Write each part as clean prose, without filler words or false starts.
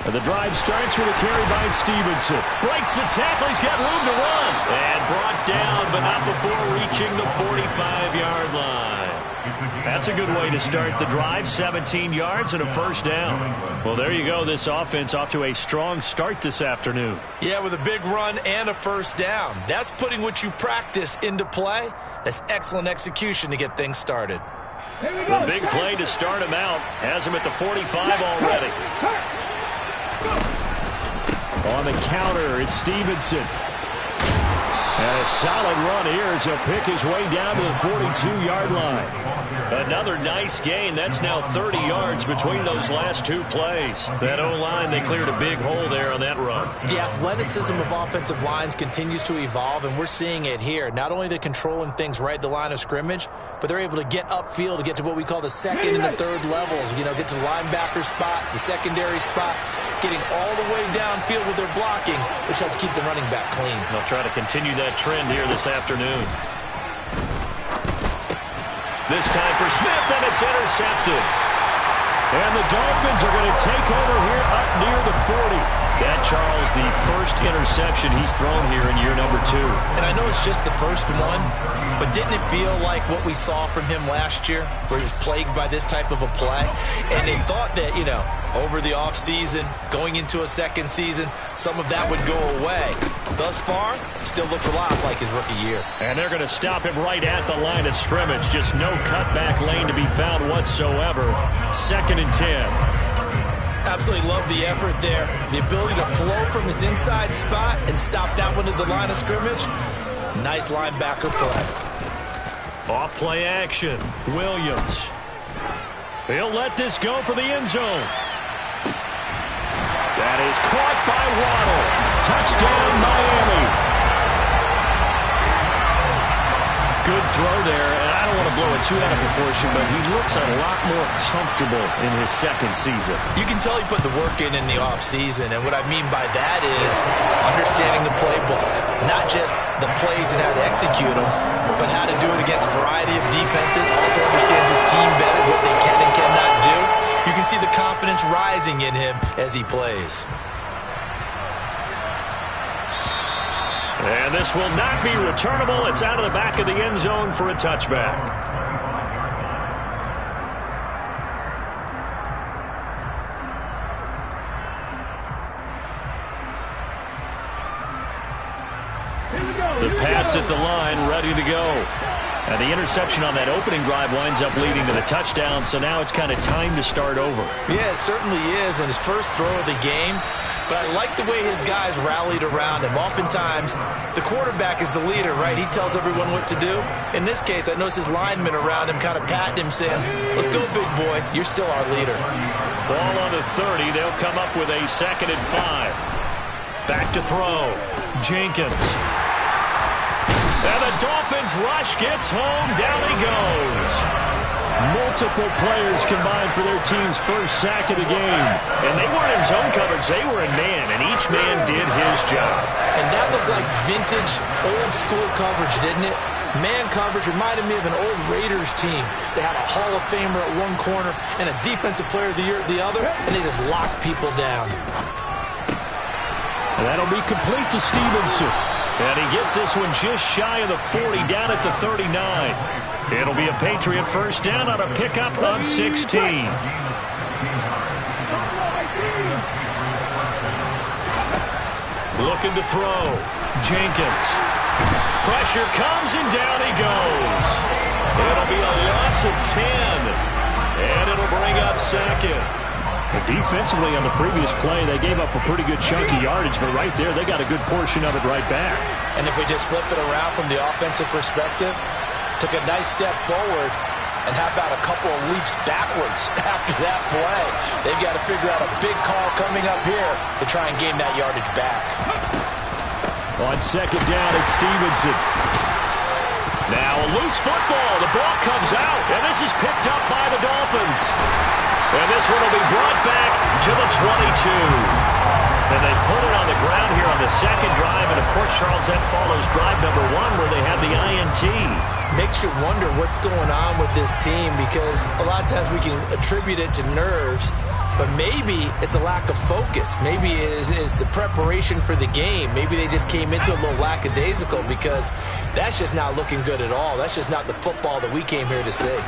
And the drive starts with a carry by Stevenson. Breaks the tackle. He's got room to run. And brought down, but not before reaching the 45-yard line. That's a good way to start the drive. 17 yards and a first down. Well, there you go. This offense off to a strong start this afternoon. Yeah, with a big run and a first down. That's putting what you practice into play. That's excellent execution to get things started. The big play to start him out has him at the 45 already. On the counter, it's Stevenson. And a solid run here as he'll pick his way down to the 42-yard line. Another nice gain. That's now 30 yards between those last two plays. That O-line, they cleared a big hole there on that run. The athleticism of offensive lines continues to evolve, and we're seeing it here. Not only they're controlling things right at the line of scrimmage, but they're able to get upfield to get to what we call the second and the third levels. You know, get to the linebacker spot, the secondary spot, getting all the way downfield with their blocking, which helps keep the running back clean. They'll try to continue that trend here this afternoon. This time for Smith, and it's intercepted. And the Dolphins are going to take over here up near the 40. That, Charles, the first interception he's thrown here in year number 2. And I know it's just the first one, but didn't it feel like what we saw from him last year, where he was plagued by this type of a play? And they thought that, you know, over the offseason, going into a second season, some of that would go away. Thus far, still looks a lot like his rookie year. And they're going to stop him right at the line of scrimmage. Just no cutback lane to be found whatsoever. 2nd and 10. Absolutely love the effort there. The ability to flow from his inside spot and stop that one at the line of scrimmage. Nice linebacker play. Off play action. Williams. He'll let this go for the end zone. That is caught by Waddle. Touchdown, Miami. Good throw there, and I don't want to blow it too out of proportion, but he looks a lot more comfortable in his second season. You can tell he put the work in the offseason, and what I mean by that is understanding the playbook. Not just the plays and how to execute them, but how to do it against a variety of defenses. Also understands his team better, what they can and cannot do. You can see the confidence rising in him as he plays. And this will not be returnable. It's out of the back of the end zone for a touchback. The Pats at the line, ready to go. And the interception on that opening drive winds up leading to the touchdown, so now it's kind of time to start over. Yeah, it certainly is, and his first throw of the game. But I like the way his guys rallied around him. Oftentimes, the quarterback is the leader, right? He tells everyone what to do. In this case, I noticed his linemen around him kind of patting him, saying, let's go, big boy. You're still our leader. Ball on the 30. They'll come up with a 2nd and 5. Back to throw. Jenkins. And the Dolphins rush gets home. Down he goes. Multiple players combined for their team's first sack of the game. And they weren't in zone coverage. They were in man, and each man did his job. And that looked like vintage, old-school coverage, didn't it? Man coverage reminded me of an old Raiders team. They had a Hall of Famer at one corner and a Defensive Player of the Year at the other, and they just locked people down. And that'll be complete to Stevenson. And he gets this one just shy of the 40, down at the 39. It'll be a Patriot first down on a pickup of 16. Looking to throw. Jenkins. Pressure comes, and down he goes. It'll be a loss of 10. And it'll bring up 2nd. Defensively on the previous play, they gave up a pretty good chunk of yardage, but right there, they got a good portion of it right back. And if we just flip it around from the offensive perspective, took a nice step forward, and how about a couple of leaps backwards after that play? They've got to figure out a big call coming up here to try and gain that yardage back. On 2nd down, it's Stevenson. Now a loose football. The ball comes out, and this is picked up by the Dolphins. And this one will be brought back to the 22. And they put it on the ground here on the second drive. And, of course, Charles, that follows drive number 1 where they had the INT. Makes you wonder what's going on with this team, because a lot of times we can attribute it to nerves. but maybe it's a lack of focus. Maybe it is the preparation for the game. Maybe they just came into a little lackadaisical, because that's just not looking good at all. That's just not the football that we came here to see.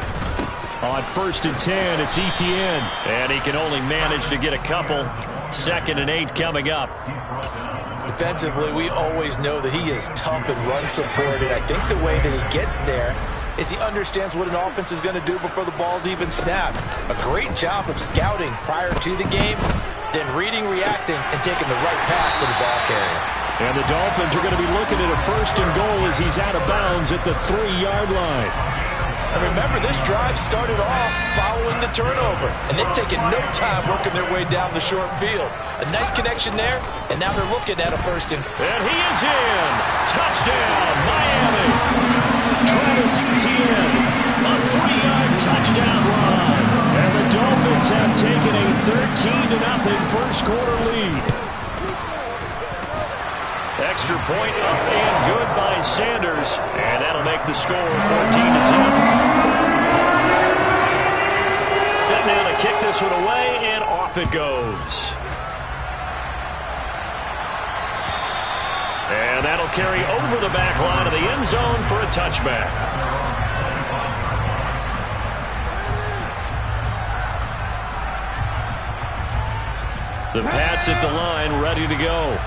On 1st and 10, it's Etienne, and he can only manage to get a couple. 2nd and 8 coming up. Defensively, we always know that he is tough and run supported. I think the way that he gets there is he understands what an offense is going to do before the ball's even snapped. A great job of scouting prior to the game, then reading, reacting, and taking the right path to the ball carrier. And the Dolphins are going to be looking at a 1st and goal as he's out of bounds at the 3-yard line. And remember, this drive started off following the turnover, and they've taken no time working their way down the short field. A nice connection there, and now they're looking at a 1st and... And he is in! Touchdown, Miami! Travis Etienne, a 3-yard touchdown run. And the Dolphins have taken a 13-0 first-quarter lead. Extra point up and good by Sanders, and that'll make the score 14-0. Setting down to kick this one away, and off it goes. And that'll carry over the back line of the end zone for a touchback. The Pats at the line, ready to go.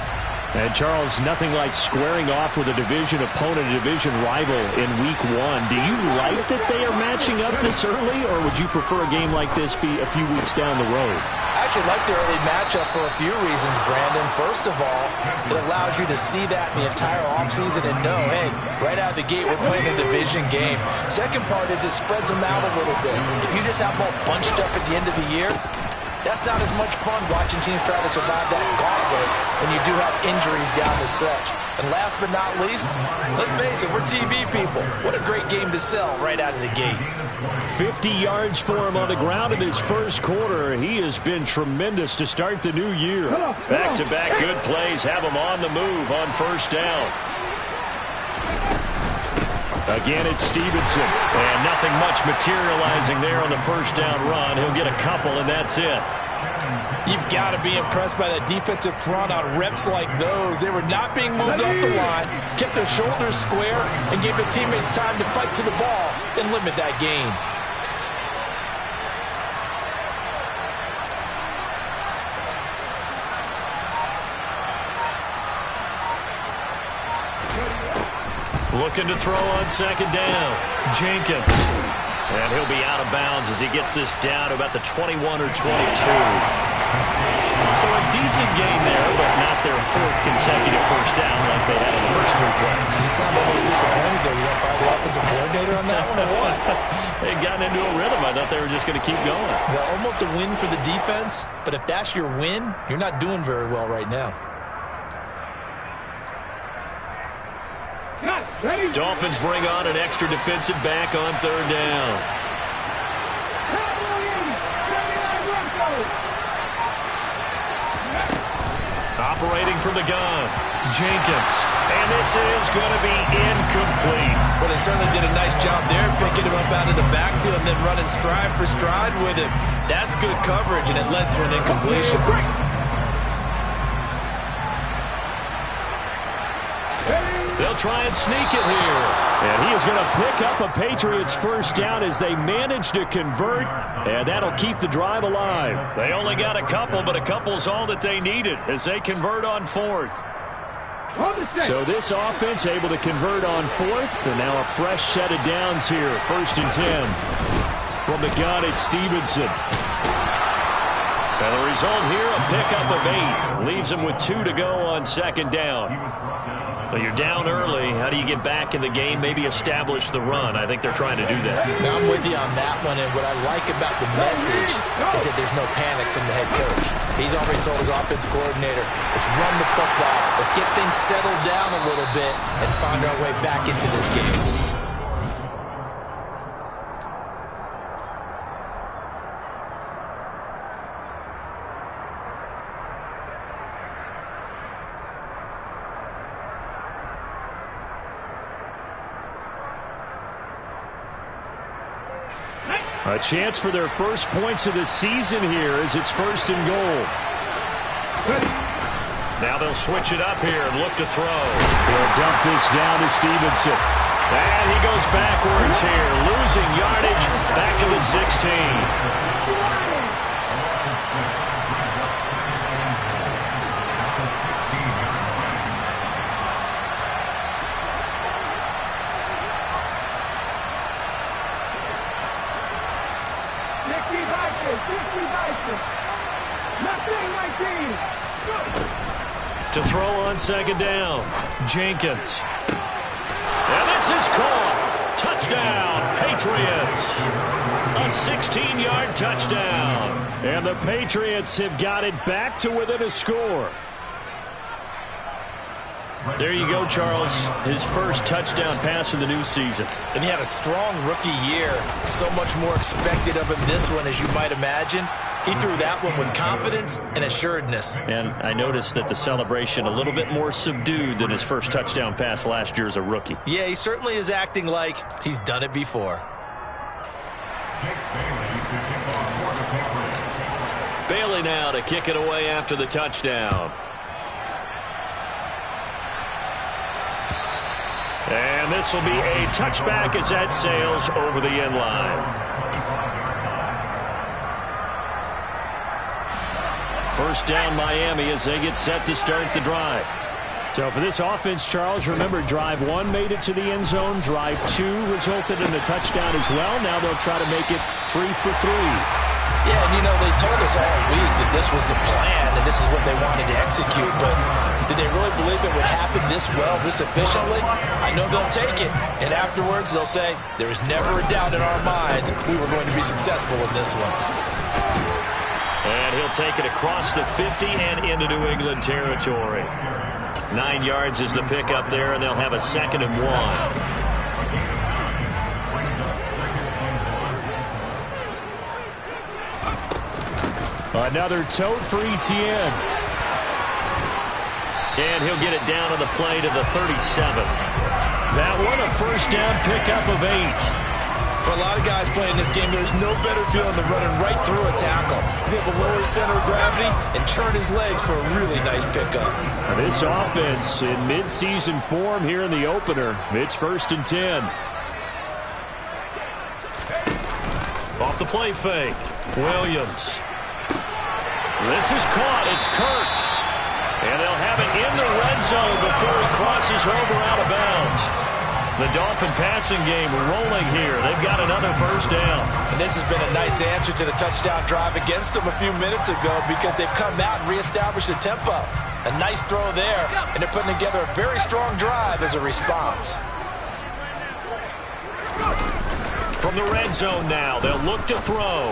And, Charles, nothing like squaring off with a division opponent, a division rival in Week 1. Do you like that they are matching up this early, or would you prefer a game like this be a few weeks down the road? I actually like the early matchup for a few reasons, Brandon. First of all, it allows you to see that in the entire offseason and know, hey, right out of the gate, we're playing a division game. Second part is it spreads them out a little bit. If you just have them all bunched up at the end of the year, that's not as much fun watching teams try to survive that gauntlet when you do have injuries down the stretch. And last but not least, let's face it, we're TV people. What a great game to sell right out of the gate. 50 yards for him on the ground in his first quarter. He has been tremendous to start the new year. Back-to-back good plays have him on the move on 1st down. Again, it's Stevenson. And nothing much materializing there on the 1st down run. He'll get a couple, and that's it. You've got to be impressed by that defensive front on reps like those. They were not being moved off the line, kept their shoulders square, and gave their teammates time to fight to the ball and limit that gain. Looking to throw on 2nd down. Jenkins. And he'll be out of bounds as he gets this down to about the 21 or 22. So a decent gain there, but not their 4th consecutive 1st down like they had on the first 3 plays. You sound almost disappointed there. You want to fire the offensive coordinator on that one or what? They had gotten into a rhythm. I thought they were just going to keep going. Well, almost a win for the defense, but if that's your win, you're not doing very well right now. Dolphins bring on an extra defensive back on 3rd down. Operating from the gun, Jenkins. And this is going to be incomplete. Well, they certainly did a nice job there, picking him up out of the backfield and then running stride for stride with him. That's good coverage, and it led to an incompletion. They'll try and sneak it here. And he is going to pick up a Patriots 1st down as they manage to convert, and that'll keep the drive alive. They only got a couple, but a couple's all that they needed as they convert on 4th. So this offense able to convert on 4th, and now a fresh set of downs here. 1st and 10. From the gun, it's Stevenson. And the result here, a pickup of 8. Leaves them with 2 to go on 2nd down. But you're down early. How do you get back in the game? Maybe establish the run. I think they're trying to do that. Now, I'm with you on that one, and what I like about the message is that there's no panic from the head coach. He's already told his offensive coordinator, let's run the football. Let's get things settled down a little bit and find our way back into this game. A chance for their first points of the season here as it's 1st and goal. Now they'll switch it up here and look to throw. They'll dump this down to Stevenson. And he goes backwards here, losing yardage back to the 16. To throw on 2nd down, Jenkins. And this is caught. Touchdown, Patriots. A 16-yard touchdown. And the Patriots have got it back to within a score. There you go, Charles. His first touchdown pass of the new season. And he had a strong rookie year. So much more expected of him this one, as you might imagine. He threw that one with confidence and assuredness. And I noticed that the celebration a little bit more subdued than his first touchdown pass last year as a rookie. Yeah, he certainly is acting like he's done it before. Bailey now to kick it away after the touchdown. And this will be a touchback as that sails over the end line. First down Miami as they get set to start the drive. So for this offense, Charles, remember drive 1 made it to the end zone. Drive 2 resulted in a touchdown as well. Now they'll try to make it 3 for 3. Yeah, and you know, they told us all week that this was the plan and this is what they wanted to execute. But did they really believe it would happen this well, this efficiently? I know they'll take it. And afterwards they'll say, there was never a doubt in our minds we were going to be successful in this one. And he'll take it across the 50 and into New England territory. 9 yards is the pickup there, and they'll have a 2nd and 1. Another tote for Etienne. And he'll get it down on the play to the 37. That one a first down pickup of 8. For a lot of guys playing this game, there's no better feeling than running right through a tackle. He's able to lower his center of gravity and churn his legs for a really nice pickup. This offense in mid-season form here in the opener. It's 1st and 10. Off the play fake. Williams. This is caught. It's Kirk. And they'll have it in the red zone before he crosses over out of bounds. The Dolphin passing game rolling here. They've got another first down. And this has been a nice answer to the touchdown drive against them a few minutes ago because they've come out and reestablished the tempo. A nice throw there, and they're putting together a very strong drive as a response. From the red zone now, they'll look to throw.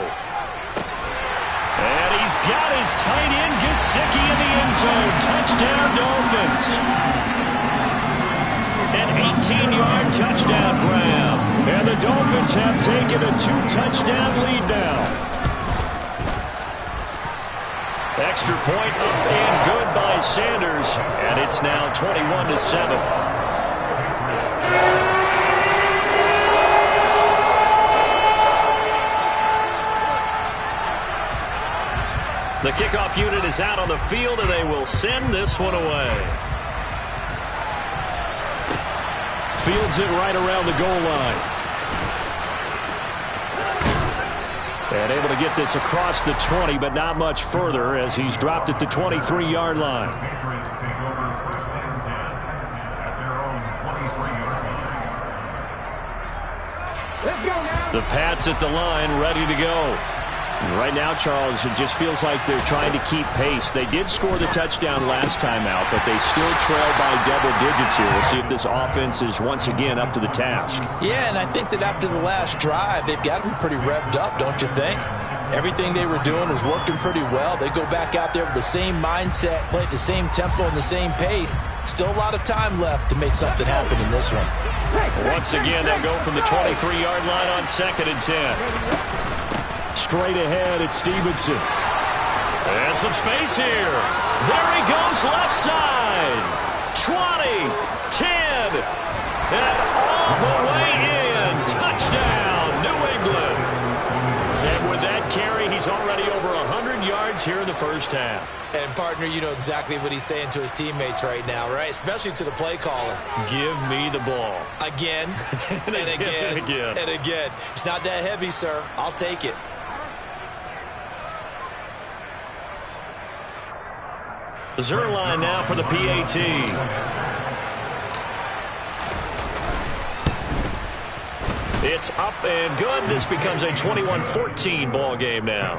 And he's got his tight end Gesicki in the end zone. Touchdown, Dolphins. An 18-yard touchdown grab. And the Dolphins have taken a 2-touchdown lead now. Extra point up and good by Sanders. And it's now 21-7. The kickoff unit is out on the field, and they will send this one away. Fields it right around the goal line. And able to get this across the 20, but not much further as he's dropped it to 23-yard line. The Pats at the line, ready to go. Right now, Charles, it just feels like they're trying to keep pace. They did score the touchdown last time out, but they still trail by double digits here. We'll see if this offense is once again up to the task. Yeah, and I think that after the last drive, they've got to be pretty revved up, don't you think? Everything they were doing was working pretty well. They go back out there with the same mindset, play at the same tempo and the same pace. Still a lot of time left to make something happen in this one. Once again, they'll go from the 23-yard line on 2nd and 10. Straight ahead, it's Stevenson. And some space here. There he goes left side. 20, 10, and all the way in. Touchdown, New England. He's already over 100 yards here in the first half. And, partner, you know exactly what he's saying to his teammates right now, right? Especially to the play caller. Give me the ball. Again, and again, and again. It's not that heavy, sir. I'll take it. Zuerlein now for the PAT. It's up and good. This becomes a 21-14 ball game now.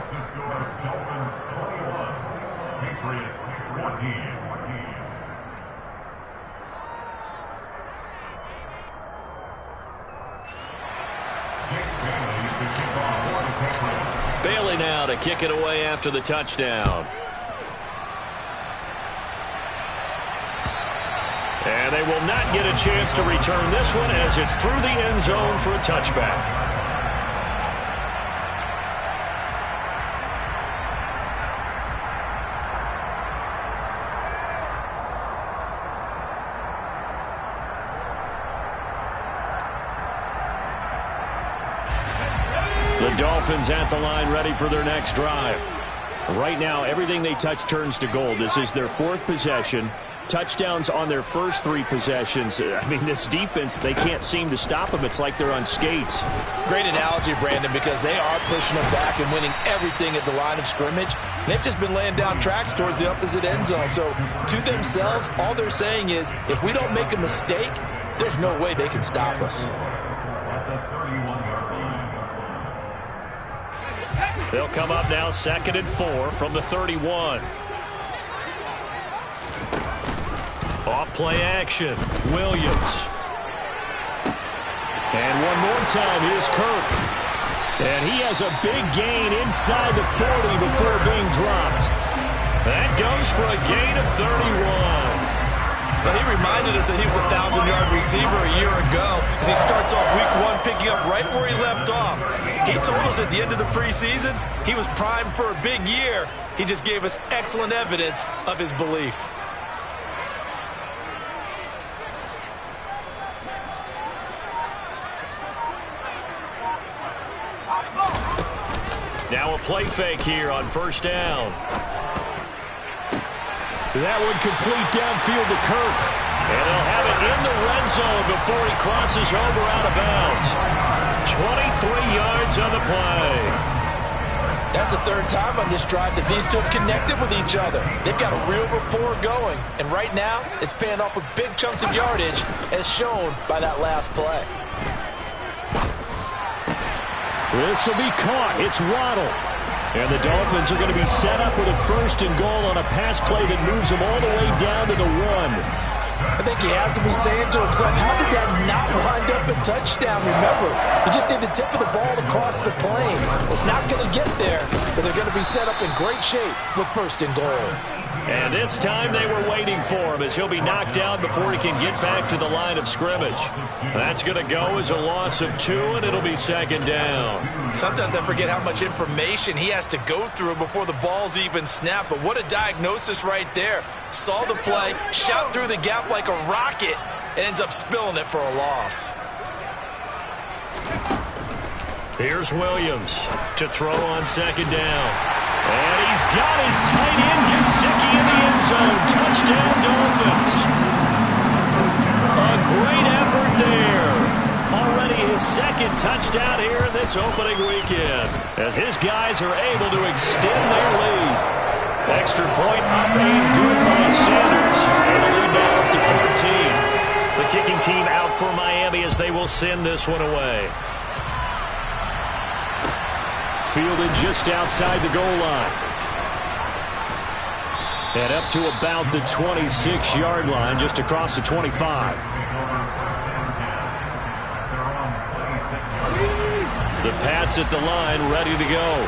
Bailey now to kick it away after the touchdown. And they will not get a chance to return this one as it's through the end zone for a touchback. The Dolphins at the line ready for their next drive. Right now, everything they touch turns to gold. This is their fourth possession. Touchdowns on their first three possessions. I mean, this defense, they can't seem to stop them. It's like they're on skates. Great analogy, Brandon, because they are pushing them back and winning everything at the line of scrimmage. They've just been laying down tracks towards the opposite end zone. So to themselves, all they're saying is, if we don't make a mistake, there's no way they can stop us. They'll come up now 2nd and 4 from the 31. Off play action, Williams. And one more time, here's Kirk. And he has a big gain inside the 40 before being dropped. That goes for a gain of 31. But he reminded us that he was a 1,000-yard receiver a year ago as he starts off week 1 picking up right where he left off. He told us at the end of the preseason he was primed for a big year. He just gave us excellent evidence of his belief. Now a play fake here on first down. That one complete downfield to Kirk. And they'll have it in the red zone before he crosses over out of bounds. 23 yards on the play. That's the third time on this drive that these two have connected with each other. They've got a real rapport going. And right now, it's paying off with big chunks of yardage, as shown by that last play. This will be caught. It's Waddle. And the Dolphins are going to be set up with a 1st and goal on a pass play that moves them all the way down to the 1. I think he has to be saying to himself, how did that not wind up a touchdown? Remember, he just did the tip of the ball across the plane. It's not going to get there, but they're going to be set up in great shape with 1st and goal. And this time they were waiting for him as he'll be knocked down before he can get back to the line of scrimmage. That's going to go as a loss of 2, and it'll be 2nd down. Sometimes I forget how much information he has to go through before the ball's even snapped, but what a diagnosis right there. Saw the play, shot through the gap like a rocket, and ends up spilling it for a loss. Here's Williams to throw on 2nd down. And he's got his tight end, Gesicki, in the end zone. Touchdown, Dolphins. A great effort there. Already his 2nd touchdown here in this opening weekend, as his guys are able to extend their lead. Extra point up and good by Sanders. And the lead now up to 14. The kicking team out for Miami as they will send this one away. Fielded just outside the goal line. And up to about the 26-yard line, just across the 25. The Pats at the line, ready to go.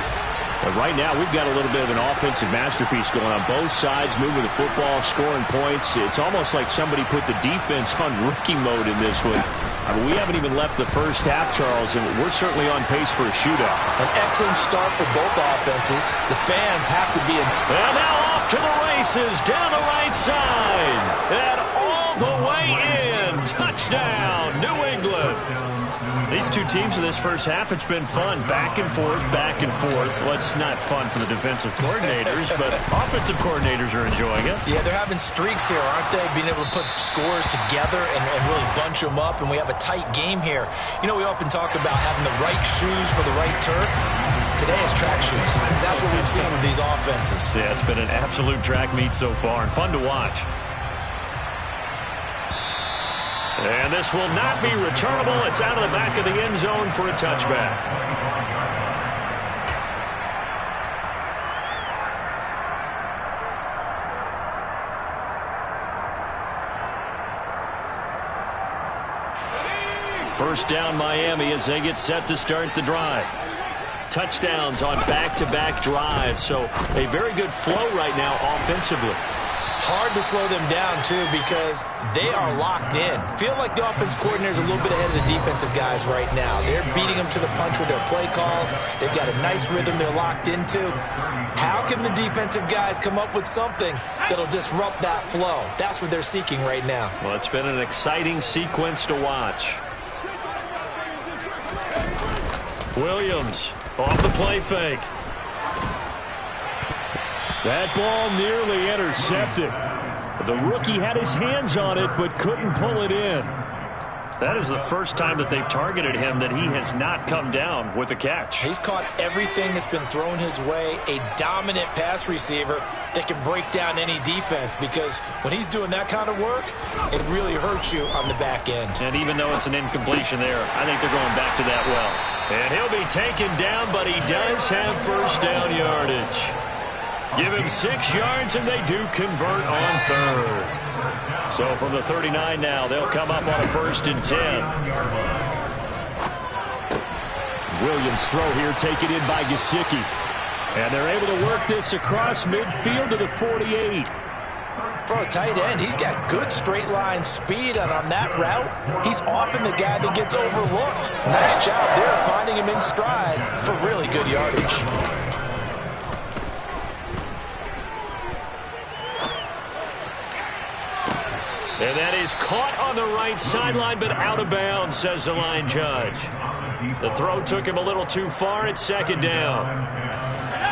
But right now, we've got a little bit of an offensive masterpiece going on both sides, moving the football, scoring points. It's almost like somebody put the defense on rookie mode in this one. I mean, we haven't even left the first half, Charles, and we're certainly on pace for a shootout. An excellent start for both offenses. The fans have to be in. And now off to the races, down the right side. And all the way in. Touchdown, New England. The these two teams in this first half, it's been fun. Back and forth, back and forth. Well, it's not fun for the defensive coordinators, but offensive coordinators are enjoying it. Yeah, they're having streaks here, aren't they? Being able to put scores together and really bunch them up, and we have a tight game here. You know, we often talk about having the right shoes for the right turf. Today is track shoes. That's what we've seen with these offenses. Yeah, it's been an absolute track meet so far and fun to watch. And this will not be returnable. It's out of the back of the end zone for a touchback. First down Miami as they get set to start the drive. Touchdowns on back-to-back drives, so a very good flow right now offensively. Hard to slow them down, too, because they are locked in. Feel like the offense coordinator is a little bit ahead of the defensive guys right now. They're beating them to the punch with their play calls. They've got a nice rhythm they're locked into. How can the defensive guys come up with something that'll disrupt that flow? That's what they're seeking right now. Well, it's been an exciting sequence to watch. Williams off the play fake. That ball nearly intercepted. The rookie had his hands on it but couldn't pull it in. That is the first time that they've targeted him that he has not come down with a catch. He's caught everything that's been thrown his way. A dominant pass receiver that can break down any defense, because when he's doing that kind of work, it really hurts you on the back end. And even though it's an incompletion there, I think they're going back to that well. And he'll be taken down, but he does have first down yardage. Give him 6 yards, and they do convert on third. So from the 39 now, they'll come up on a 1st and 10. Williams throw here taken in by Gesicki. And they're able to work this across midfield to the 48. For a tight end, he's got good straight line speed, and on that route, he's often the guy that gets overlooked. Nice job there finding him in stride for really good yardage. And that is caught on the right sideline, but out of bounds, says the line judge. The throw took him a little too far. It's 2nd down.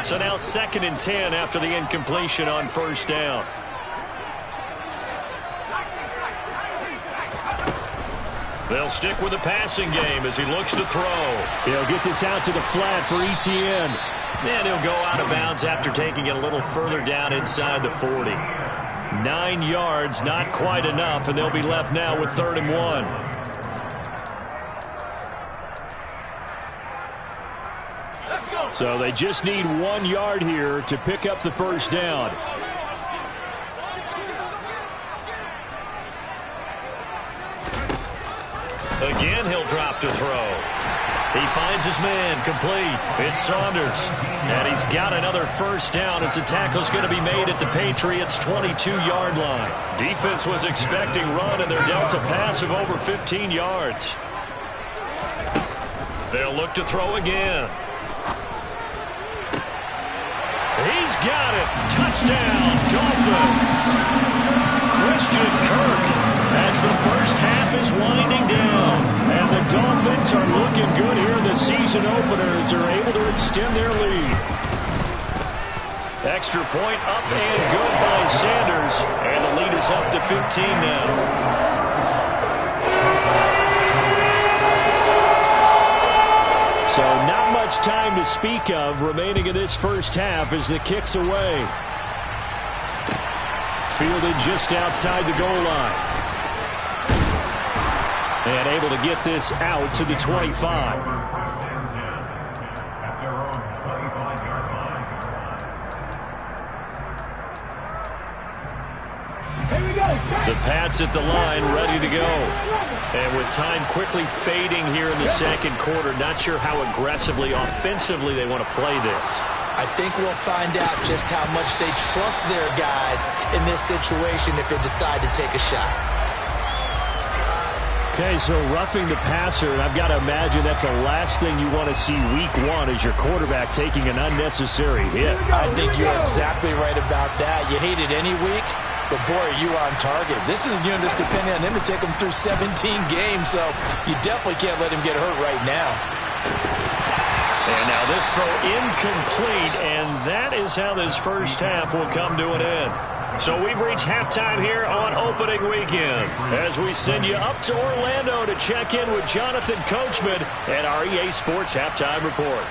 So now 2nd and 10 after the incompletion on 1st down. They'll stick with the passing game as he looks to throw. He'll get this out to the flat for Etienne. And he'll go out of bounds after taking it a little further down inside the 40. 9 yards, not quite enough, and they'll be left now with 3rd and 1. So they just need 1 yard here to pick up the first down. Again, he'll drop to throw. He finds his man, complete. It's Saunders. And he's got another first down as the tackle's going to be made at the Patriots' 22-yard line. Defense was expecting run, and they're dealt a pass of over 15 yards. They'll look to throw again. He's got it. Touchdown, Dolphins. Christian Kirk, as the first half is winding down. And the Dolphins are looking good here in the season opener as they're able to extend their lead. Extra point up and good by Sanders. And the lead is up to 15 now. So not much time to speak of remaining in this first half as the kick's away. Fielded just outside the goal line. And able to get this out to the 25. The Pats at the line, ready to go. And with time quickly fading here in the second quarter, not sure how aggressively, offensively they want to play this. I think we'll find out just how much they trust their guys in this situation if they decide to take a shot. Okay, so roughing the passer, and I've got to imagine that's the last thing you want to see week one as your quarterback taking an unnecessary hit. I think you're exactly right about that. You hate it any week, but boy, are you on target. This is a unit that's depending on him to take him through 17 games, so you definitely can't let him get hurt right now. And now this throw incomplete, and that is how this first half will come to an end. So we've reached halftime here on opening weekend as we send you up to Orlando to check in with Jonathan Coachman at our EA Sports Halftime Report.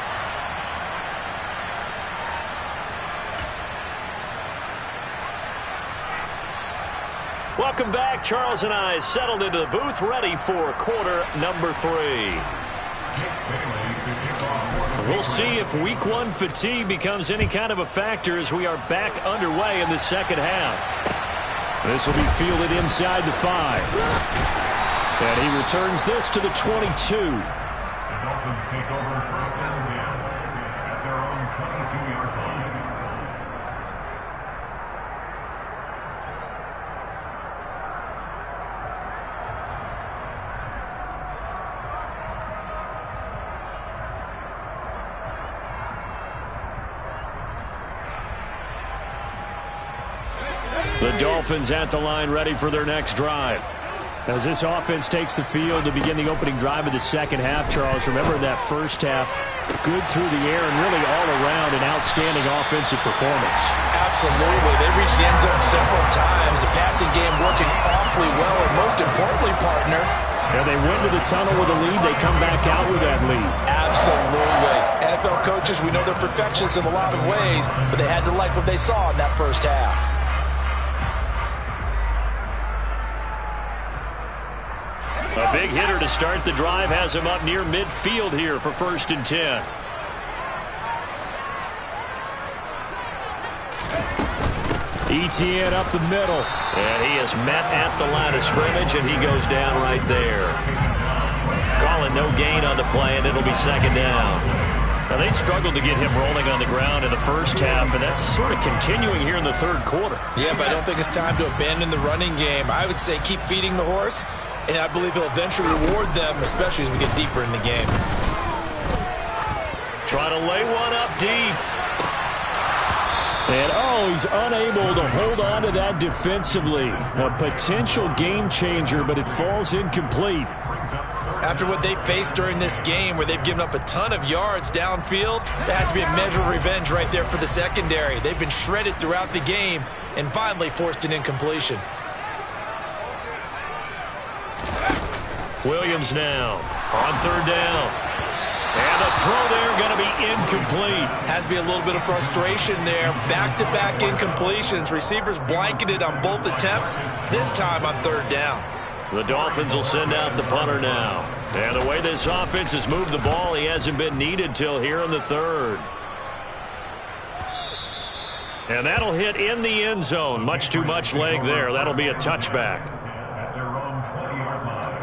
Welcome back. Charles and I settled into the booth ready for quarter number 3. We'll see if week 1 fatigue becomes any kind of a factor as we are back underway in the second half. This will be fielded inside the 5. And he returns this to the 22. The Dolphins take over first and 10 at their own 22-yard line. The Dolphins at the line ready for their next drive. As this offense takes the field to begin the opening drive of the second half, Charles, remember that first half, good through the air and really all around an outstanding offensive performance. Absolutely. They reached the end zone several times. The passing game working awfully well, and most importantly, partner, and they went to the tunnel with a lead. They come back out with that lead. Absolutely. NFL coaches, we know they're perfectionists in a lot of ways, but they had to like what they saw in that first half. A big hitter to start the drive has him up near midfield here for 1st and 10. Etienne up the middle. And he is met at the line of scrimmage, and he goes down right there. Calling no gain on the play, and it'll be 2nd down. Now, they struggled to get him rolling on the ground in the first half, and that's sort of continuing here in the 3rd quarter. Yeah, but I don't think it's time to abandon the running game. I would say keep feeding the horse. And I believe he'll eventually reward them, especially as we get deeper in the game. Trying to lay one up deep. And, he's unable to hold on to that defensively. A potential game changer, but it falls incomplete. After what they faced during this game, where they've given up a ton of yards downfield, there has to be a measure of revenge right there for the secondary. They've been shredded throughout the game and finally forced an incompletion. Williams now on 3rd down. And the throw there going to be incomplete. Has to be a little bit of frustration there. Back-to-back incompletions. Receivers blanketed on both attempts, this time on 3rd down. The Dolphins will send out the punter now. And the way this offense has moved the ball, he hasn't been needed till here in the 3rd. And that'll hit in the end zone. Much too much leg there. That'll be a touchback. At their own 20-yard line.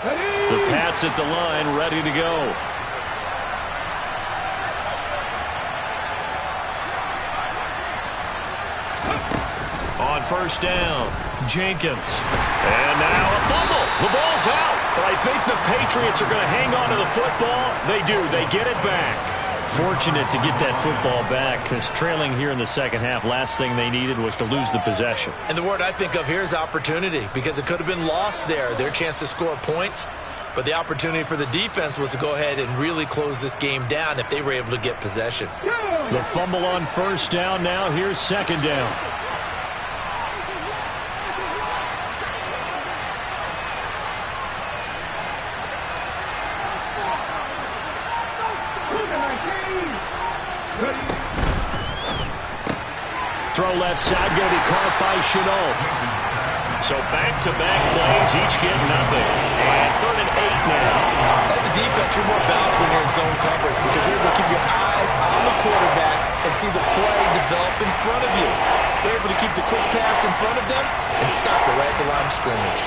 The Pats at the line, ready to go. On 1st down, Jenkins. And now a fumble. The ball's out. But I think the Patriots are going to hang on to the football. They do. They get it back. Fortunate to get that football back, because trailing here in the second half, last thing they needed was to lose the possession. And the word I think of here is opportunity, because it could have been lost there. Their chance to score points. But the opportunity for the defense was to go ahead and really close this game down if they were able to get possession. The fumble on 1st down now. Here's 2nd down. Throw left side, going to be caught by Shenault. So back-to-back plays, each get nothing. And 3rd and 8 now. As a defense, you're more balanced when you're in zone coverage, because you're able to keep your eyes on the quarterback and see the play develop in front of you. They're able to keep the quick pass in front of them and stop it right at the line of scrimmage.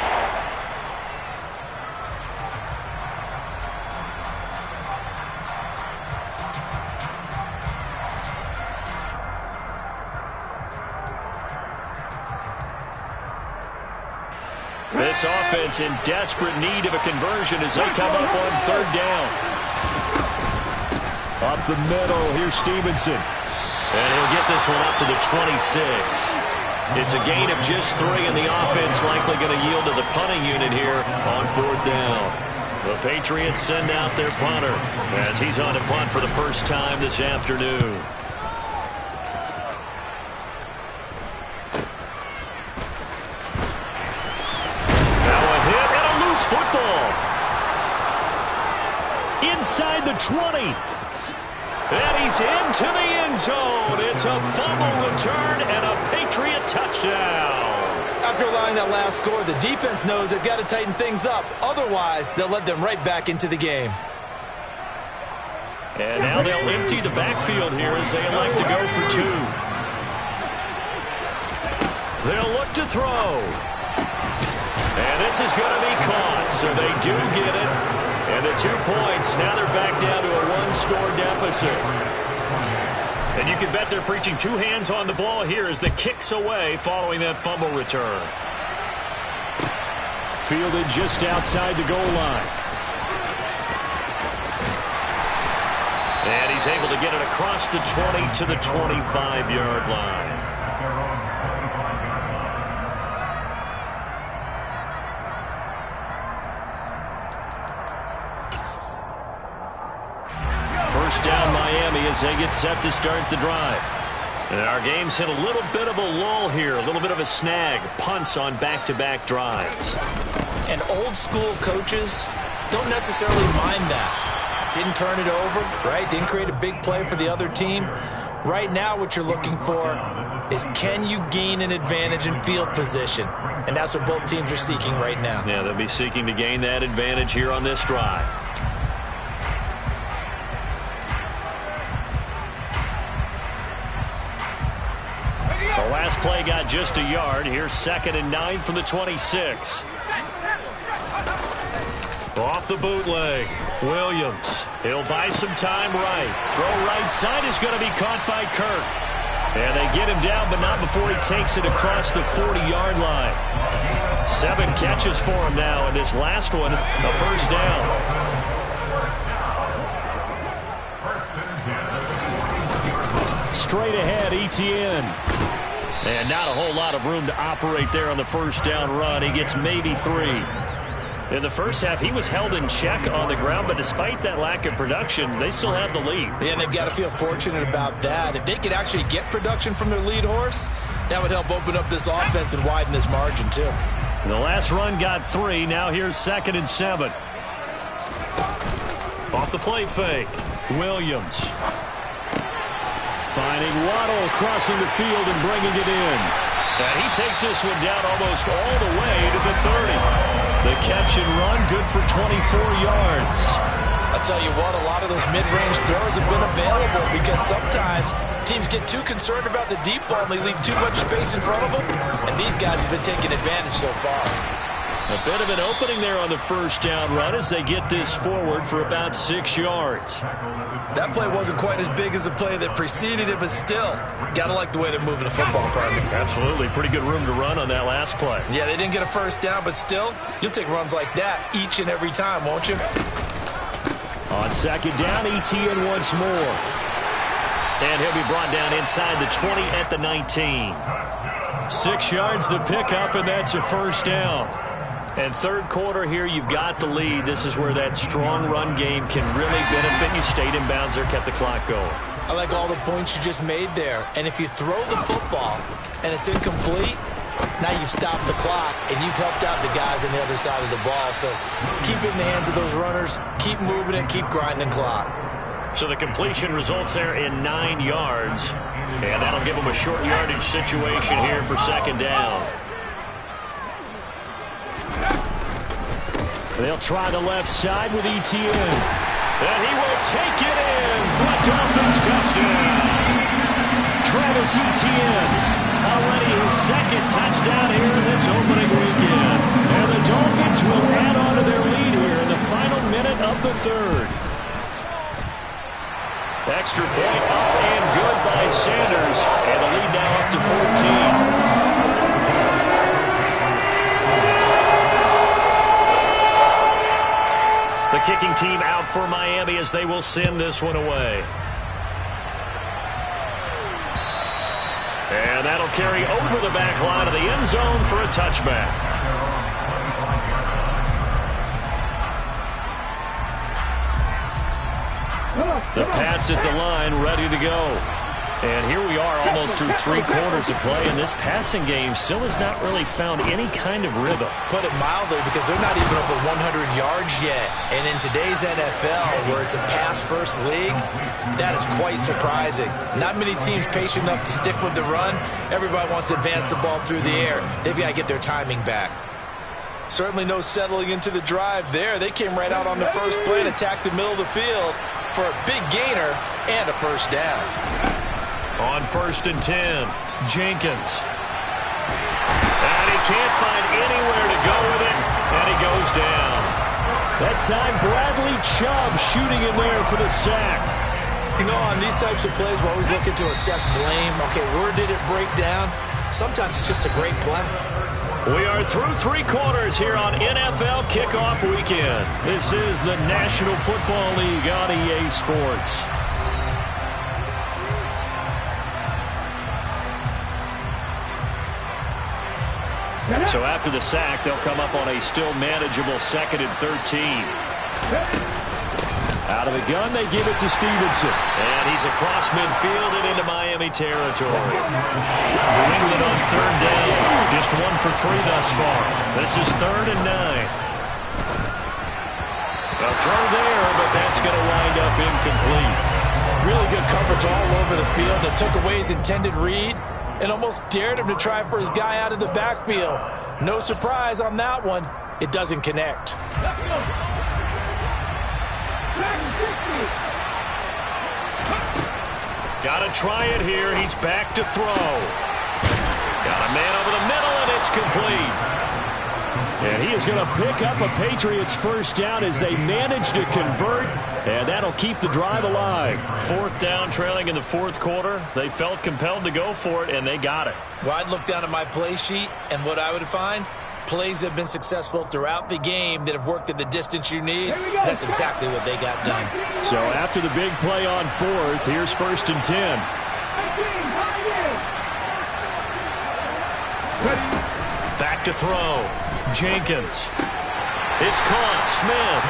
This offense in desperate need of a conversion as they come up on 3rd down. Up the middle, here's Stevenson. And he'll get this one up to the 26. It's a gain of just 3, and the offense likely going to yield to the punting unit here on 4th down. The Patriots send out their punter as he's on to punt for the first time this afternoon. Football inside the 20, and he's into the end zone. It's a fumble return and a Patriot touchdown. After allowing that last score, the defense knows they've got to tighten things up. Otherwise, they'll let them right back into the game. And now they'll empty the backfield here as they elect to go for 2. They'll look to throw. And this is going to be caught, so they do get it. And the 2 points, now they're back down to a 1-score deficit. And you can bet they're preaching 2 hands on the ball here as the kick's away following that fumble return. Fielded just outside the goal line. And he's able to get it across the 20 to the 25-yard line. Down Miami as they get set to start the drive. And our game's hit a little bit of a lull here, a little bit of a snag. Punts on back-to-back drives. And old-school coaches don't necessarily mind that. Didn't turn it over, right? Didn't create a big play for the other team. Right now what you're looking for is can you gain an advantage in field position? And that's what both teams are seeking right now. Yeah, they'll be seeking to gain that advantage here on this drive. The last play got just a yard. Here's 2nd and 9 from the 26. Off the bootleg, Williams. He'll buy some time right. Throw right side is going to be caught by Kirk. And they get him down, but not before he takes it across the 40-yard line. 7 catches for him now, and this last one, a first down. Straight ahead, Etienne. And not a whole lot of room to operate there on the first down run. He gets maybe 3. In the first half, he was held in check on the ground, but despite that lack of production, they still have the lead. Yeah, and they've got to feel fortunate about that. If they could actually get production from their lead horse, that would help open up this offense and widen this margin, too. The last run got 3. Now here's 2nd and 7. Off the play fake, Williams. Finding Waddle crossing the field and bringing it in. And he takes this one down almost all the way to the 30. The catch and run good for 24 yards. I'll tell you what, a lot of those mid-range throws have been available because sometimes teams get too concerned about the deep ball and they leave too much space in front of them. And these guys have been taking advantage so far. A bit of an opening there on the first down run as they get this forward for about 6 yards. That play wasn't quite as big as the play that preceded it, but still, got to like the way they're moving the football, partner. Absolutely. Pretty good room to run on that last play. Yeah, they didn't get a first down, but still, you'll take runs like that each and every time, won't you? On 2nd down, Etienne once more. And he'll be brought down inside the 20 at the 19. 6 yards the pickup, and that's a first down. And third quarter here, you've got the lead. This is where that strong run game can really benefit you. Stayed in bounds there, kept the clock going. I like all the points you just made there. And if you throw the football and it's incomplete, now you've stopped the clock and you've helped out the guys on the other side of the ball. So keep it in the hands of those runners. Keep moving it. Keep grinding clock. So the completion results there in 9 yards. And that'll give them a short yardage situation here for 2nd down. They'll try the left side with Etienne. And he will take it in for a Dolphins touchdown. Travis Etienne, already his 2nd touchdown here in this opening weekend. And the Dolphins will add on to their lead here in the final minute of the 3rd. Extra point up and good by Sanders. And the lead now up to 14. The kicking team out for Miami as they will send this one away. And that'll carry over the back line of the end zone for a touchback. The Pats at the line, ready to go. And here we are almost through 3 quarters of play, and this passing game still has not really found any kind of rhythm. Put it mildly, because they're not even over 100 yards yet. And in today's NFL, where it's a pass-first league, that is quite surprising. Not many teams patient enough to stick with the run. Everybody wants to advance the ball through the air. They've got to get their timing back. Certainly no settling into the drive there. They came right out on the first play and attacked the middle of the field for a big gainer and a first down. On 1st and 10, Jenkins. And he can't find anywhere to go with it, and he goes down. That time, Bradley Chubb shooting in there for the sack. You know, on these types of plays, we're always looking to assess blame. Okay, where did it break down? Sometimes it's just a great play. We are through 3 quarters here on NFL Kickoff Weekend. This is the National Football League on EA Sports. So after the sack, they'll come up on a still manageable 2nd and 13. Out of the gun, they give it to Stevenson. And he's across midfield and into Miami territory. New England on 3rd down. Just 1 for 3 thus far. This is 3rd and 9. A throw there, but that's going to wind up incomplete. Really good coverage all over the field. It took away his intended read and almost dared him to try for his guy out of the backfield. No surprise on that one. It doesn't connect. Got to try it here. He's back to throw. Got a man over the middle, and it's complete. And he is going to pick up a Patriots first down as they manage to convert, and that'll keep the drive alive. 4th down, trailing in the 4th quarter. They felt compelled to go for it, and they got it. Well, I'd look down at my play sheet, and what I would find, plays have been successful throughout the game that have worked at the distance you need. That's exactly what they got done. So after the big play on 4th, here's 1st and 10. Back to throw. Jenkins. It's caught. Smith.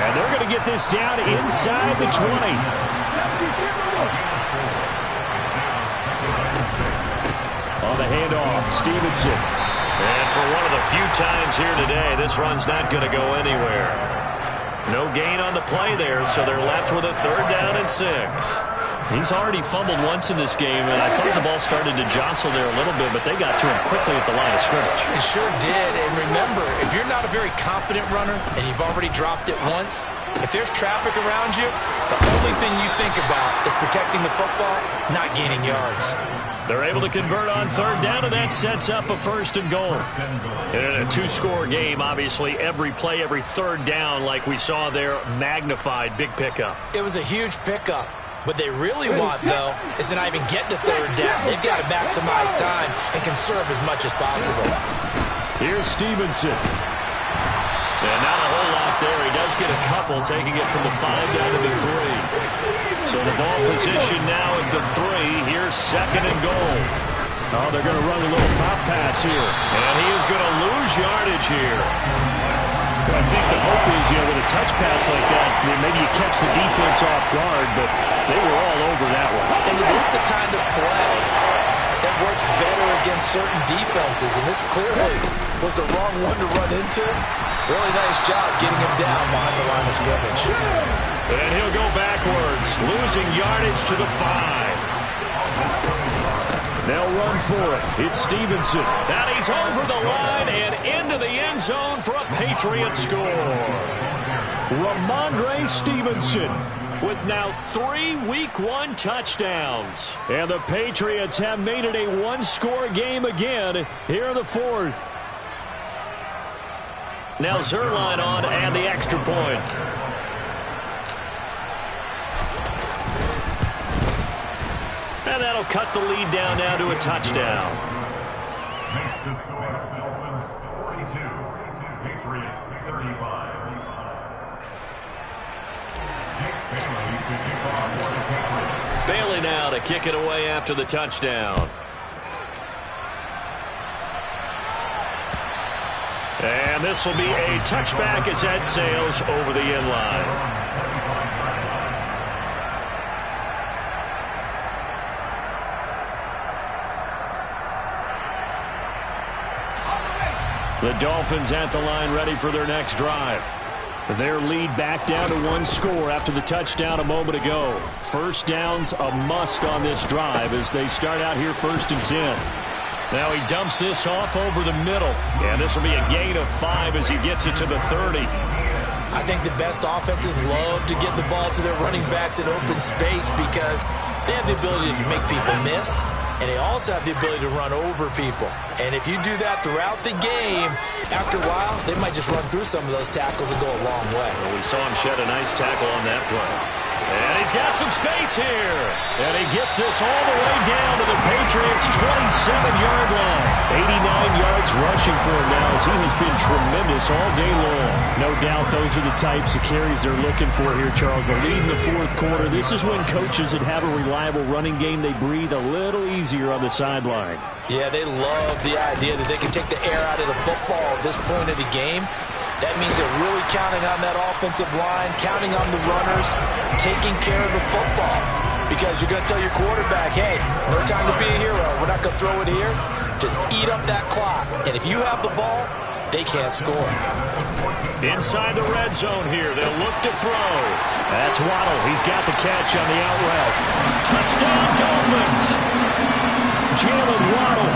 And they're going to get this down inside the 20. On the handoff, Stevenson. And for one of the few times here today, this run's not going to go anywhere. No gain on the play there, so they're left with a 3rd down and 6. He's already fumbled once in this game, and I thought the ball started to jostle there a little bit, but they got to him quickly at the line of scrimmage. They sure did, and remember, if you're not a very confident runner and you've already dropped it once, if there's traffic around you, the only thing you think about is protecting the football, not gaining yards. They're able to convert on 3rd down, and that sets up a 1st and goal. And in a 2-score game, obviously, every play, every 3rd down, like we saw there, magnified, big pickup. It was a huge pickup. What they really want, though, is to not even get to 3rd down. They've got to maximize time and conserve as much as possible. Here's Stevenson. And not a whole lot there. He does get a couple, taking it from the 5 down to the 3. So the ball position now at the 3. Here's 2nd and goal. Oh, they're going to run a little pop pass here. And he is going to lose yardage here. I think the hope is, with a touch pass like that, maybe you catch the defense off guard, but they were all over that one. And it is the kind of play that works better against certain defenses, and this clearly was the wrong one to run into. Really nice job getting him down behind the line of scrimmage. And he'll go backwards, losing yardage to the 5. They'll run for it. It's Stevenson. And he's over the line and into the end zone for a Patriot score. Ramondre Stevenson with now 3 Week 1 touchdowns. And the Patriots have made it a 1-score game again here in the 4th. Now Zuerlein on to add the extra point. And that'll cut the lead down now to a touchdown. Next is Dolphins 42, Patriots 35. Bailey now to kick it away after the touchdown. And this will be a touchback as that sails over the end line. The Dolphins at the line ready for their next drive. Their lead back down to 1 score after the touchdown a moment ago. First down's a must on this drive as they start out here 1st and 10. Now he dumps this off over the middle. And this will be a gain of 5 as he gets it to the 30. I think the best offenses love to get the ball to their running backs in open space because they have the ability to make people miss. And they also have the ability to run over people. And if you do that throughout the game, after a while, they might just run through some of those tackles and go a long way. Well, we saw him shed a nice tackle on that play. And he's got some space here. And he gets this all the way down to the Patriots' 27-yard line. 89 yards rushing for him now as he has been tremendous all day long. No doubt those are the types of carries they're looking for here, Charles. The lead in the 4th quarter. This is when coaches that have a reliable running game, they breathe a little easier on the sideline. Yeah, they love the idea that they can take the air out of the football at this point of the game. That means they're really counting on that offensive line, counting on the runners, taking care of the football. Because you're going to tell your quarterback, hey, no time to be a hero. We're not going to throw it here. Just eat up that clock. And if you have the ball, they can't score. Inside the red zone here, they'll look to throw. That's Waddle. He's got the catch on the out route. Touchdown, Dolphins. Jalen Waddle,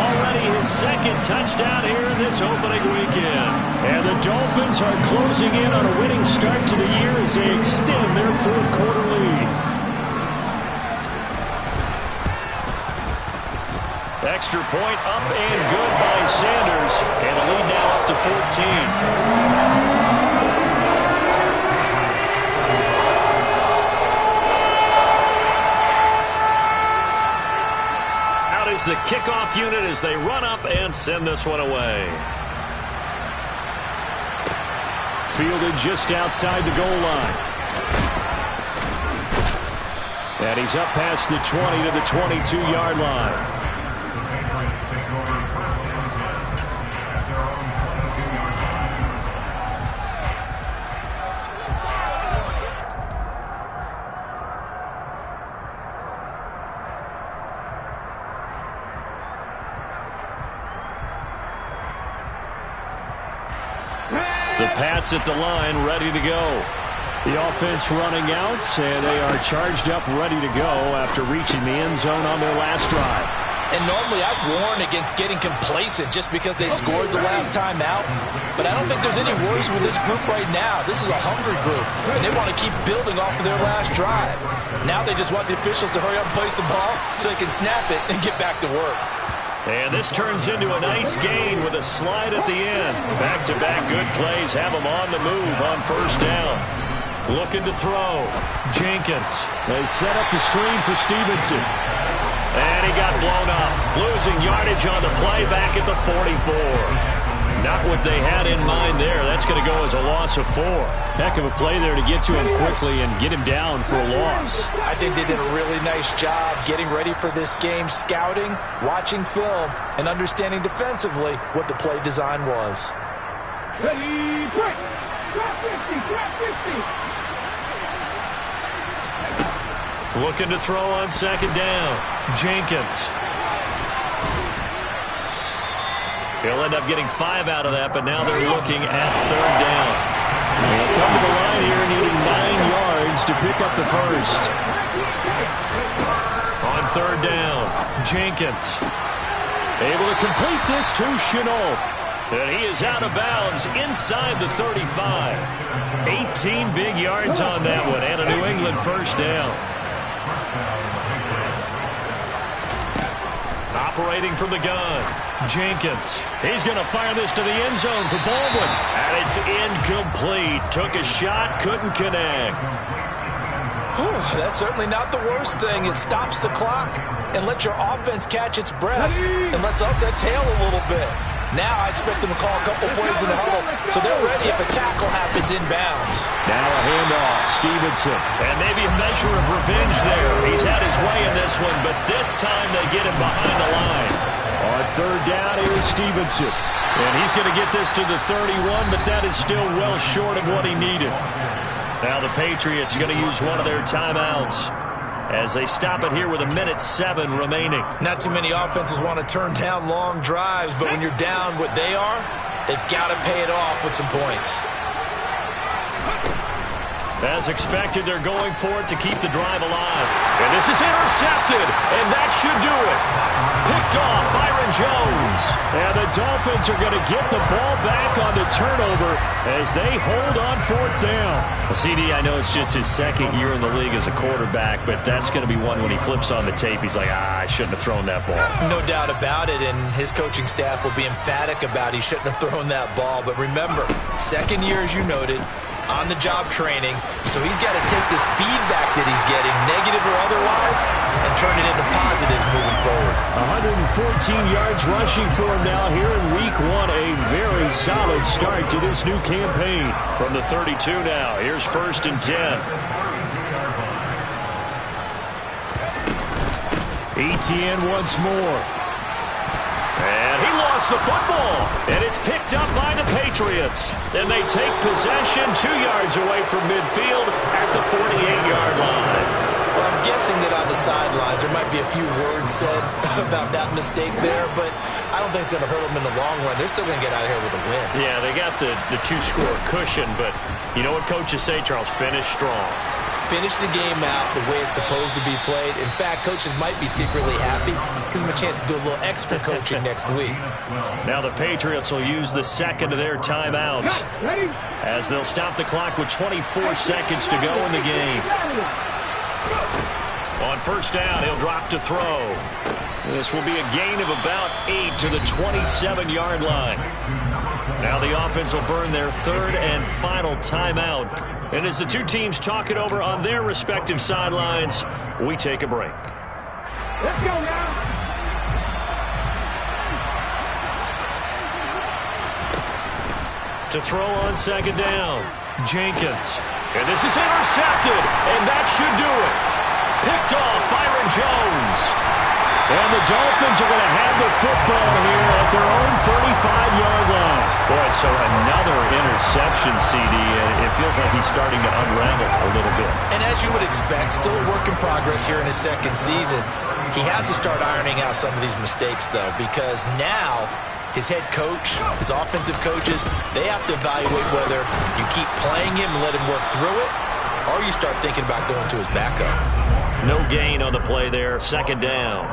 already his 2nd touchdown here in this opening weekend. And the Dolphins are closing in on a winning start to the year as they extend their 4th quarter lead. Extra point up and good by Sanders. And the lead now up to 14. The kickoff unit as they run up and send this one away. Fielded just outside the goal line. And he's up past the 20 to the 22-yard line. The Pats at the line, ready to go. The offense running out, and they are charged up, ready to go after reaching the end zone on their last drive. And normally I'd warn against getting complacent just because they scored the last time out. But I don't think there's any worries with this group right now. This is a hungry group, and they want to keep building off of their last drive. Now they just want the officials to hurry up and place the ball so they can snap it and get back to work. And this turns into a nice gain with a slide at the end. Back-to-back good plays have them on the move on 1st down. Looking to throw. Jenkins. They set up the screen for Stevenson. And he got blown up. Losing yardage on the play back at the 44. Not what they had in mind there. That's going to go as a loss of 4. Heck of a play there to get to him quickly and get him down for a loss. I think they did a really nice job getting ready for this game, scouting, watching film, and understanding defensively what the play design was. Ready, break! Drop 50, drop 50! Looking to throw on 2nd down. Jenkins. He'll end up getting 5 out of that, but now they're looking at 3rd down. They'll come to the line here needing 9 yards to pick up the first. On 3rd down, Jenkins. Able to complete this to Shenault. And he is out of bounds inside the 35. 18 big yards on that one, and a New England 1st down. Operating from the gun, Jenkins. He's going to fire this to the end zone for Baldwin. And it's incomplete. Took a shot, couldn't connect. Whew, that's certainly not the worst thing. It stops the clock and lets your offense catch its breath and lets us exhale a little bit. Now I expect them to call a couple plays in the huddle, so they're ready if a tackle happens inbounds. Now a handoff, Stevenson. And maybe a measure of revenge there. He's had his way in this one, but this time they get him behind the line. On third down, here's Stevenson. And he's going to get this to the 31, but that is still well short of what he needed. Now the Patriots are going to use one of their timeouts as they stop it here with 1:07 remaining. Not too many offenses want to turn down long drives, but when you're down what they are, they've got to pay it off with some points. As expected, they're going for it to keep the drive alive. And this is intercepted, and that should do it. Picked off, Byron Jones. And the Dolphins are going to get the ball back on the turnover as they hold on fourth down. CD, I know it's just his second year in the league as a quarterback, but that's going to be one when he flips on the tape, he's like, I shouldn't have thrown that ball. No doubt about it, and his coaching staff will be emphatic about he shouldn't have thrown that ball. But remember, second year, as you noted, on-the-job training, so he's got to take this feedback that he's getting, negative or otherwise, and turn it into positives moving forward. 114 yards rushing for him now here in Week 1. A very solid start to this new campaign. From the 32 now, here's 1st and 10. Etienne once more. And he lost the football, and it's picked up by the Patriots. And they take possession 2 yards away from midfield at the 48-yard line. Well, I'm guessing that on the sidelines there might be a few words said about that mistake there, but I don't think it's going to hurt them in the long run. They're still going to get out of here with a win. Yeah, they got the two-score cushion, but you know what coaches say, Charles? Finish strong. Finish the game out the way it's supposed to be played. In fact, coaches might be secretly happy. Gives them a chance to do a little extra coaching next week. Now the Patriots will use the second of their timeouts as they'll stop the clock with 24 seconds to go in the game. On first down, he'll drop to throw. This will be a gain of about 8 to the 27-yard line. Now the offense will burn their third and final timeout. And as the two teams talk it over on their respective sidelines, we take a break. Let's go now. To throw on second down, Jenkins. And this is intercepted, and that should do it. Picked off, Byron Jones. And the Dolphins are going to have the football here at their own 35-yard line. Boy, so another interception, CD, and it feels like he's starting to unravel a little bit. And as you would expect, still a work in progress here in his second season. He has to start ironing out some of these mistakes, though, because now his head coach, his offensive coaches, they have to evaluate whether you keep playing him and let him work through it, or you start thinking about going to his backup. No gain on the play there, second down.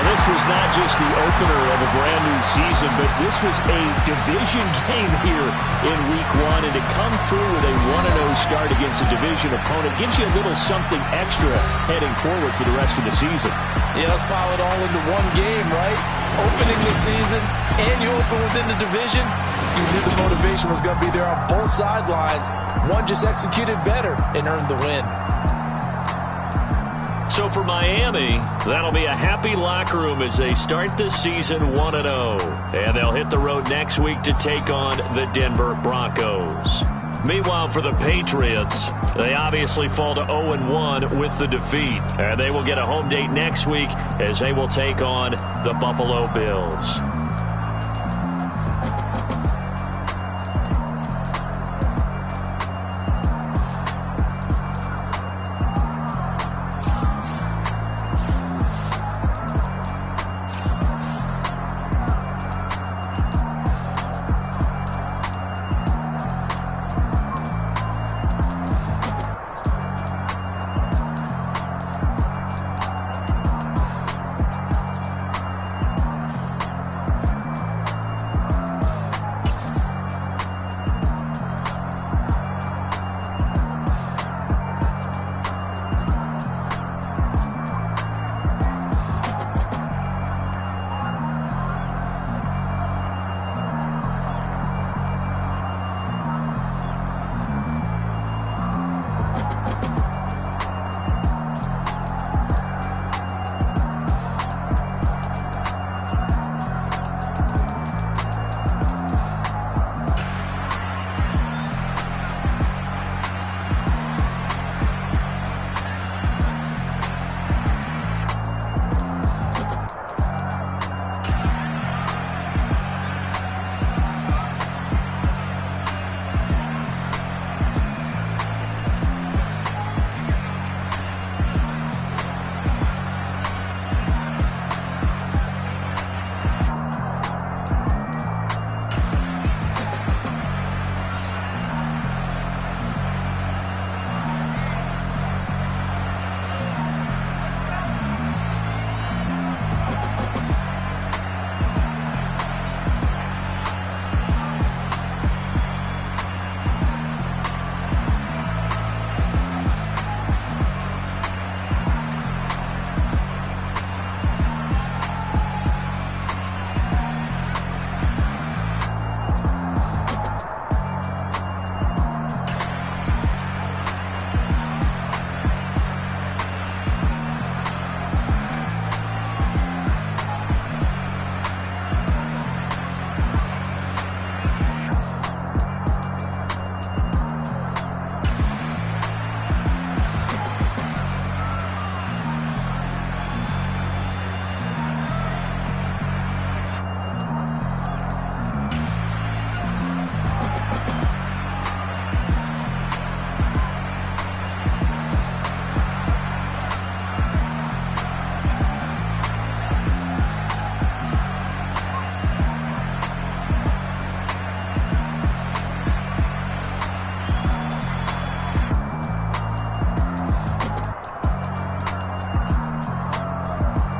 This was not just the opener of a brand new season, but this was a division game here in Week 1, and to come through with a 1-0 start against a division opponent gives you a little something extra heading forward for the rest of the season. Yeah, let's pile it all into one game, right? Opening the season, and you open within the division. You knew the motivation was going to be there on both sidelines. One just executed better and earned the win. So for Miami, that'll be a happy locker room as they start the season 1-0. And they'll hit the road next week to take on the Denver Broncos. Meanwhile, for the Patriots, they obviously fall to 0-1 with the defeat. And they will get a home date next week as they will take on the Buffalo Bills.